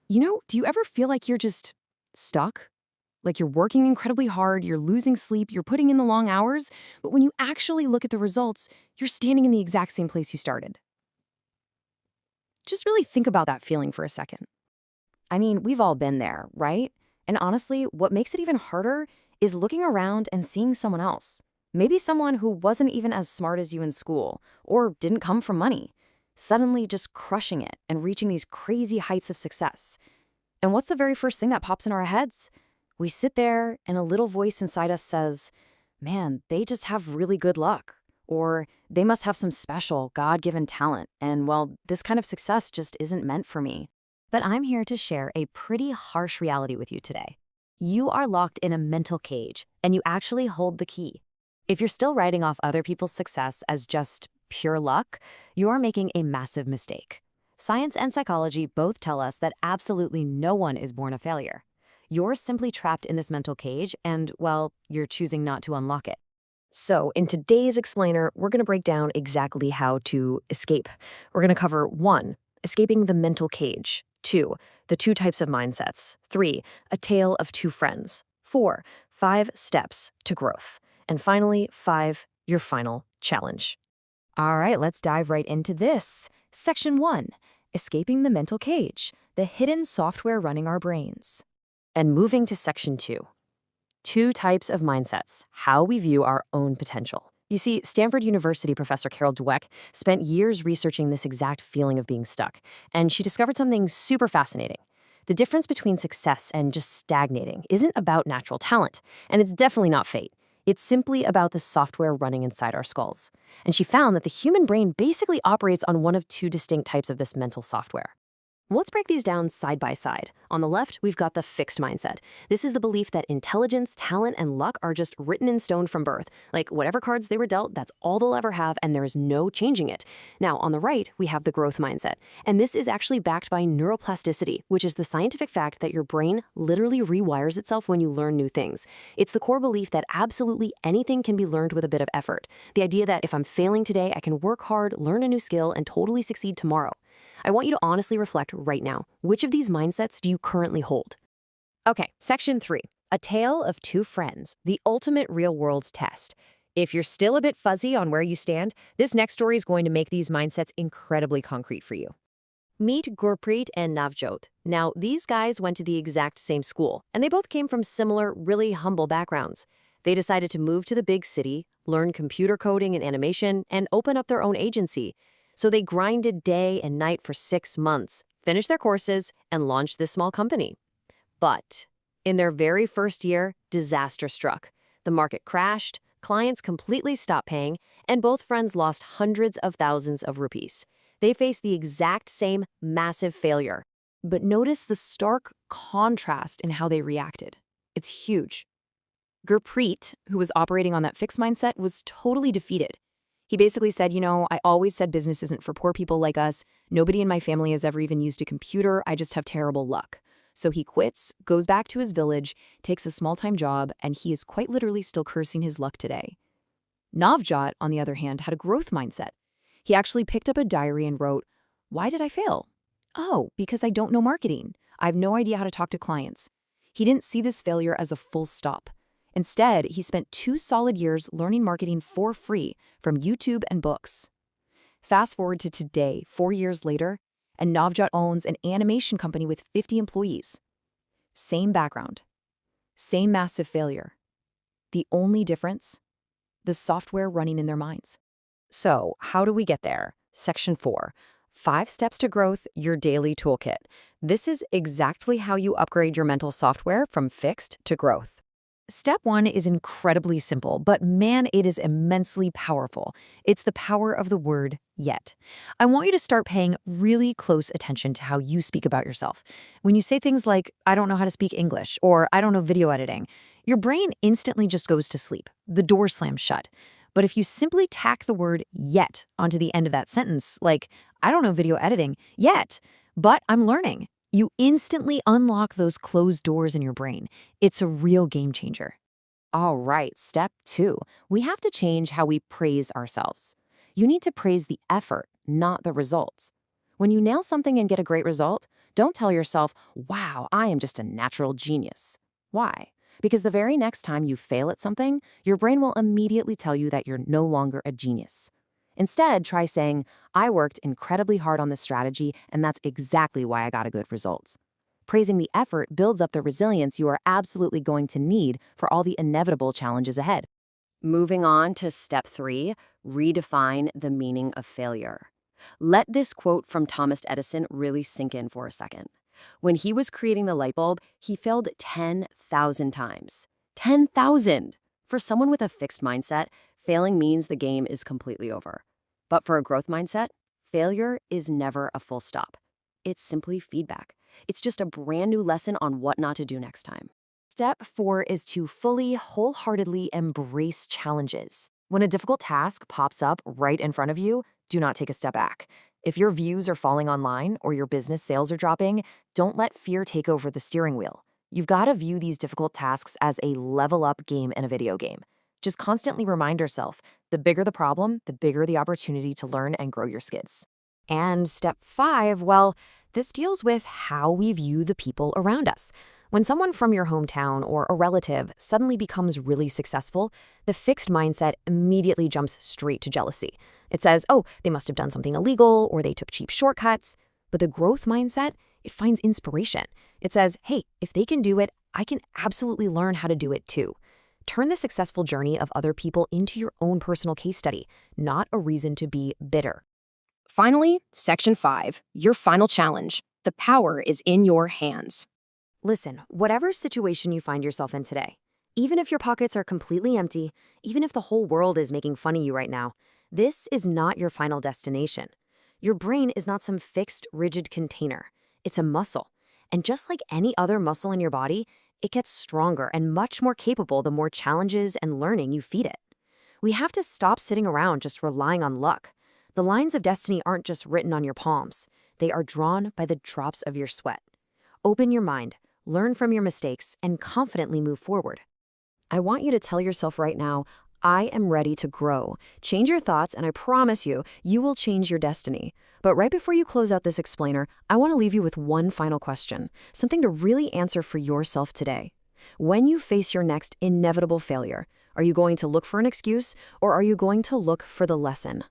Do you ever feel like you're just stuck? Like you're working incredibly hard, you're losing sleep, you're putting in the long hours, but when you actually look at the results, you're standing in the exact same place you started. Just really think about that feeling for a second. I mean, we've all been there, right? And honestly, what makes it even harder is looking around and seeing someone else. Maybe someone who wasn't even as smart as you in school or didn't come from money, suddenly just crushing it and reaching these crazy heights of success. And what's the very first thing that pops in our heads? We sit there and a little voice inside us says, man, they just have really good luck. Or they must have some special, God-given talent. And well, this kind of success just isn't meant for me. But I'm here to share a pretty harsh reality with you today. You are locked in a mental cage, and you actually hold the key. If you're still writing off other people's success as just pure luck, you're making a massive mistake. Science and psychology both tell us that absolutely no one is born a failure. You're simply trapped in this mental cage, and, well, you're choosing not to unlock it. So, in today's explainer, we're going to break down exactly how to escape. We're going to cover 1, escaping the mental cage. 2, the 2 types of mindsets. 3, a tale of 2 friends. 4, 5 steps to growth. And finally, 5, your final challenge. All right, let's dive right into this. Section 1, escaping the mental cage, the hidden software running our brains. And moving to section 2, 2 types of mindsets, how we view our own potential. You see, Stanford University professor Carol Dweck spent years researching this exact feeling of being stuck, and she discovered something super fascinating. The difference between success and just stagnating isn't about natural talent, and it's definitely not fate. It's simply about the software running inside our skulls. And she found that the human brain basically operates on one of 2 distinct types of this mental software. Let's break these down side by side. On the left, we've got the fixed mindset. This is the belief that intelligence, talent, and luck are just written in stone from birth. Like whatever cards they were dealt, that's all they'll ever have, and there is no changing it. Now, on the right, we have the growth mindset. And this is actually backed by neuroplasticity, which is the scientific fact that your brain literally rewires itself when you learn new things. It's the core belief that absolutely anything can be learned with a bit of effort. The idea that if I'm failing today, I can work hard, learn a new skill, and totally succeed tomorrow. I want you to honestly reflect right now. Which of these mindsets do you currently hold? Okay, section 3, a tale of 2 friends, the ultimate real-world test. If you're still a bit fuzzy on where you stand, this next story is going to make these mindsets incredibly concrete for you. Meet Gurpreet and Navjot. Now, these guys went to the exact same school, and they both came from similar, really humble backgrounds. They decided to move to the big city, learn computer coding and animation, and open up their own agency. So they grinded day and night for 6 months, finished their courses, and launched this small company. But in their very first year, disaster struck. The market crashed, clients completely stopped paying, and both friends lost hundreds of thousands of rupees. They faced the exact same massive failure. But notice the stark contrast in how they reacted. It's huge. Gurpreet, who was operating on that fixed mindset, was totally defeated. He basically said, I always said business isn't for poor people like us. Nobody in my family has ever even used a computer. I just have terrible luck. So he quits, goes back to his village, takes a small-time job, and he is quite literally still cursing his luck today. Navjot, on the other hand, had a growth mindset. He actually picked up a diary and wrote, "Why did I fail? Oh, because I don't know marketing. I have no idea how to talk to clients." He didn't see this failure as a full stop. Instead, he spent 2 solid years learning marketing for free from YouTube and books. Fast forward to today, 4 years later, and Navjot owns an animation company with 50 employees. Same background, same massive failure. The only difference? The software running in their minds. So, how do we get there? Section 4, 5 steps to growth, your daily toolkit. This is exactly how you upgrade your mental software from fixed to growth. Step 1 is incredibly simple, but man, it is immensely powerful. It's the power of the word yet. I want you to start paying really close attention to how you speak about yourself. When you say things like, I don't know how to speak English, or I don't know video editing, your brain instantly just goes to sleep. The door slams shut. But if you simply tack the word yet onto the end of that sentence, like, I don't know video editing yet, but I'm learning, you instantly unlock those closed doors in your brain. It's a real game changer. All right, step 2. We have to change how we praise ourselves. You need to praise the effort, not the results. When you nail something and get a great result, Don't tell yourself, wow, I am just a natural genius. Why? Because the very next time you fail at something, your brain will immediately tell you that you're no longer a genius. Instead, try saying, I worked incredibly hard on this strategy, and that's exactly why I got a good result. Praising the effort builds up the resilience you are absolutely going to need for all the inevitable challenges ahead. Moving on to step 3, redefine the meaning of failure. Let this quote from Thomas Edison really sink in for a second. When he was creating the light bulb, he failed 10,000 times. 10,000! For someone with a fixed mindset, failing means the game is completely over. But for a growth mindset, failure is never a full stop. It's simply feedback. It's just a brand new lesson on what not to do next time. Step 4 is to fully, wholeheartedly embrace challenges. When a difficult task pops up right in front of you, do not take a step back. If your views are falling online or your business sales are dropping, don't let fear take over the steering wheel. You've got to view these difficult tasks as a level-up game in a video game. Just constantly remind yourself, the bigger the problem, the bigger the opportunity to learn and grow your skills. And step 5, well, this deals with how we view the people around us. When someone from your hometown or a relative suddenly becomes really successful, the fixed mindset immediately jumps straight to jealousy. It says, oh, they must have done something illegal or they took cheap shortcuts. But the growth mindset, it finds inspiration. It says, hey, if they can do it, I can absolutely learn how to do it too. Turn the successful journey of other people into your own personal case study, not a reason to be bitter. Finally, section 5, your final challenge. The power is in your hands. Listen, whatever situation you find yourself in today, even if your pockets are completely empty, even if the whole world is making fun of you right now, this is not your final destination. Your brain is not some fixed, rigid container. It's a muscle. And just like any other muscle in your body, it gets stronger and much more capable the more challenges and learning you feed it. We have to stop sitting around just relying on luck. The lines of destiny aren't just written on your palms. They are drawn by the drops of your sweat. Open your mind, learn from your mistakes, and confidently move forward. I want you to tell yourself right now, I am ready to grow. Change your thoughts, and I promise you, you will change your destiny. But right before you close out this explainer, I want to leave you with one final question, something to really answer for yourself today. When you face your next inevitable failure, are you going to look for an excuse, or are you going to look for the lesson?